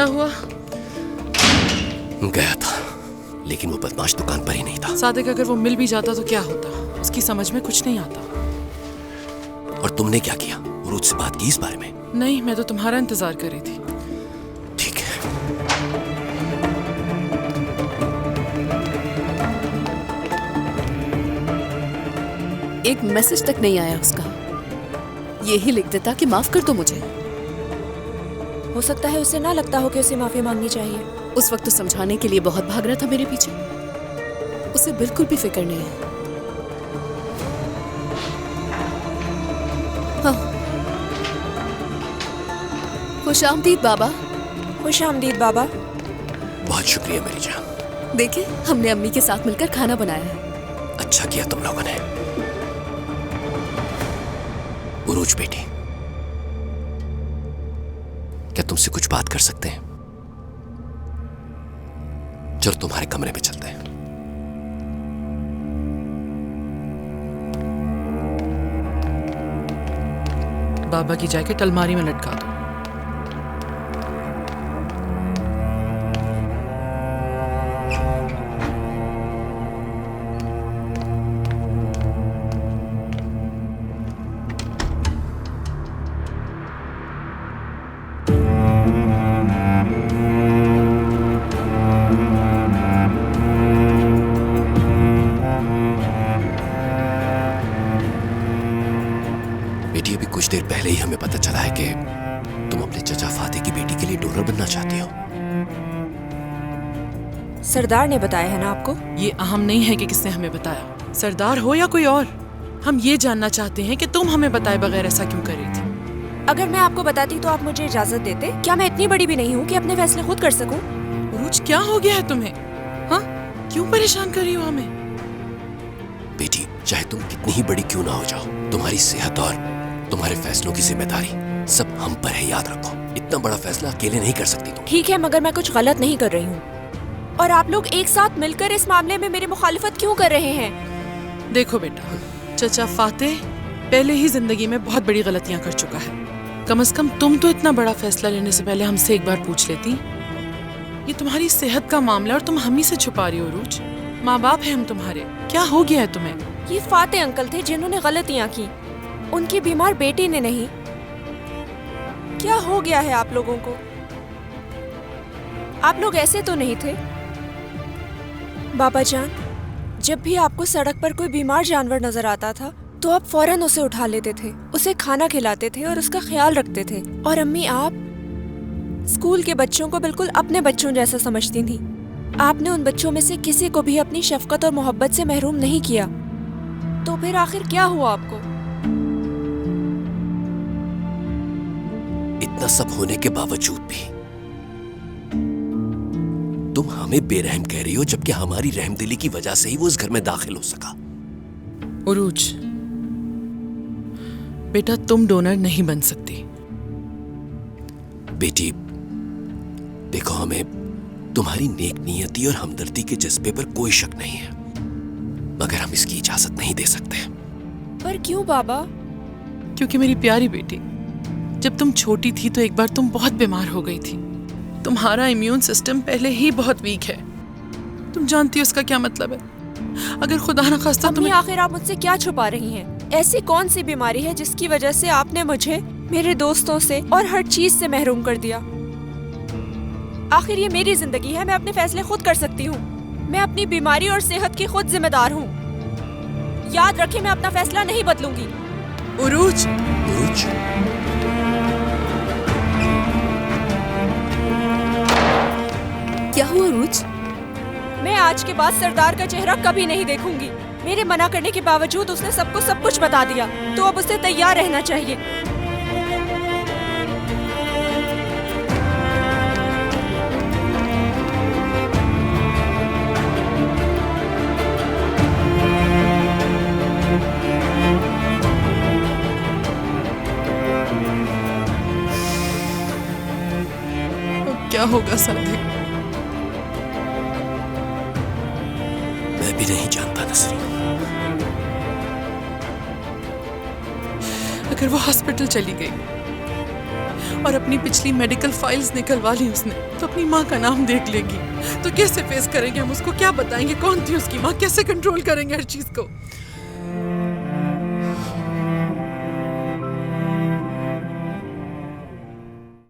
क्या हुआ? गया था, लेकिन वो बदमाश दुकान पर ही नहीं था। सादिक अगर वो मिल भी जाता तो क्या होता? उसकी समझ में कुछ नहीं आता। और तुमने क्या किया? उरूज से बात की इस बारे में? नहीं, मैं तो तुम्हारा इंतजार कर रही थी। ठीक है। एक मैसेज तक नहीं आया उसका। यही लिख देता कि माफ कर दो मुझे। हो सकता है उसे ना लगता हो कि उसे माफी मांगनी चाहिए। उस वक्त तो समझाने के लिए बहुत भाग रहा था मेरे पीछे। उसे बिल्कुल भी फिक्र नहीं है। हाँ। खुशामदीद बाबा। खुशामदीद बाबा। बहुत शुक्रिया मेरी जान। देखे, हमने अम्मी के साथ मिलकर खाना बनाया है। अच्छा किया तुम लोगों ने। उरूज बेटी, क्या तुमसे कुछ बात कर सकते हैं? चलो तुम्हारे कमरे में चलते हैं। बाबा की जैकेट अलमारी में लटका दो। बेटी, अभी कुछ देर पहले ही हमें पता चला है कि तुम अपने चचा फाते की बेटी के लिए डोनर बनना चाहती हो। सरदार ने बताया है ना आपको? ये अहम नहीं है कि किसने हमें बताया, सरदार हो या कोई और। हम ये जानना चाहते हैं कि तुम हमें बताए बगैर ऐसा क्यों कर रही थी। अगर मैं आपको बताती तो आप मुझे इजाजत देते? क्या मैं इतनी बड़ी भी नहीं हूँ कि अपने फैसले खुद कर सकूं? उरूज, क्या हो गया है तुम्हें? हाँ, क्यों परेशान कर रही हो हमें? बेटी, चाहे तुम कितनी ही बड़ी क्यों ना हो जाओ, तुम्हारी सेहत और तुम्हारे फैसलों की जिम्मेदारी सब हम पर है, याद रखो। इतना बड़ा फैसला अकेले नहीं कर सकती तुम। ठीक है, मगर मैं कुछ गलत नहीं कर रही हूँ। और आप लोग एक साथ मिलकर इस मामले में मेरी मुखालिफत क्यों कर रहे हैं? देखो बेटा, चचा फाते पहले ही जिंदगी में बहुत बड़ी गलतियां कर चुका है। कम से कम तुम तो इतना बड़ा फैसला लेने से पहले हमसे एक बार पूछ लेती। ये तुम्हारी सेहत का मामला और तुम हम ही से छुपा रही हो। उरूज, माँ बाप है हम तुम्हारे, क्या हो गया है तुम्हें? ये फाते अंकल थे जिन्होंने गलतियां की, उनकी बीमार बेटी ने नहीं। क्या हो गया है आप लोगों को? आप लोग ऐसे तो नहीं थे। बाबा जान, जब भी आपको सड़क पर कोई बीमार जानवर नजर आता था तो आप फौरन उसे उठा लेते थे, उसे खाना खिलाते थे और उसका ख्याल रखते थे। और अम्मी, आप स्कूल के बच्चों को बिल्कुल अपने बच्चों जैसा समझती थी। आपने उन बच्चों में से किसी को भी अपनी शफकत और मोहब्बत से महरूम नहीं किया। तो फिर आखिर क्या हुआ आपको? इतना सब होने के बावजूद भी तुम हमें बेरहम कह रही हो, जबकि हमारी रहमदिली की वजह से ही वो इस घर में दाखिल हो सका। उरूज बेटा, तुम डोनर नहीं बन सकती। बेटी देखो, हमें तुम्हारी नेक नियति और हमदर्दी के जज्बे पर कोई शक नहीं है, मगर हम इसकी इजाजत नहीं दे सकते। पर क्यों बाबा? क्योंकि मेरी प्यारी बेटी, जब तुम छोटी थी तो एक बार तुम बहुत बीमार हो गई थी। तुम्हारा इम्यून सिस्टम पहले ही बहुत वीक है। तुम जानती हो इसका क्या मतलब है? अगर खुदा न खास्ता तुम्हें आखिर आप मुझसे क्या छुपा रही हैं? ऐसी कौन सी बीमारी है जिसकी वजह से आपने मुझे मेरे दोस्तों से और हर चीज से महरूम कर दिया? आखिर ये मेरी जिंदगी है, मैं अपने फैसले खुद कर सकती हूँ। मैं अपनी बीमारी और सेहत की खुद जिम्मेदार हूँ। याद रखें, मैं अपना फैसला नहीं बदलूंगी। उरूज, उरूज, क्या हुआ उरूज? मैं आज के बाद सरदार का चेहरा कभी नहीं देखूंगी। मेरे मना करने के बावजूद उसने सबको सब कुछ बता दिया, तो अब उसे तैयार रहना चाहिए। अब क्या होगा सादिक? मैं भी नहीं जानता नसरी। अगर वो हॉस्पिटल चली गई और अपनी पिछली मेडिकल फाइल्स निकलवा ली उसने तो अपनी माँ का नाम देख लेगी। तो कैसे फेस करेंगे हम उसको, क्या बताएंगे कौन थी उसकी माँ, कैसे कंट्रोल करेंगे हर चीज को।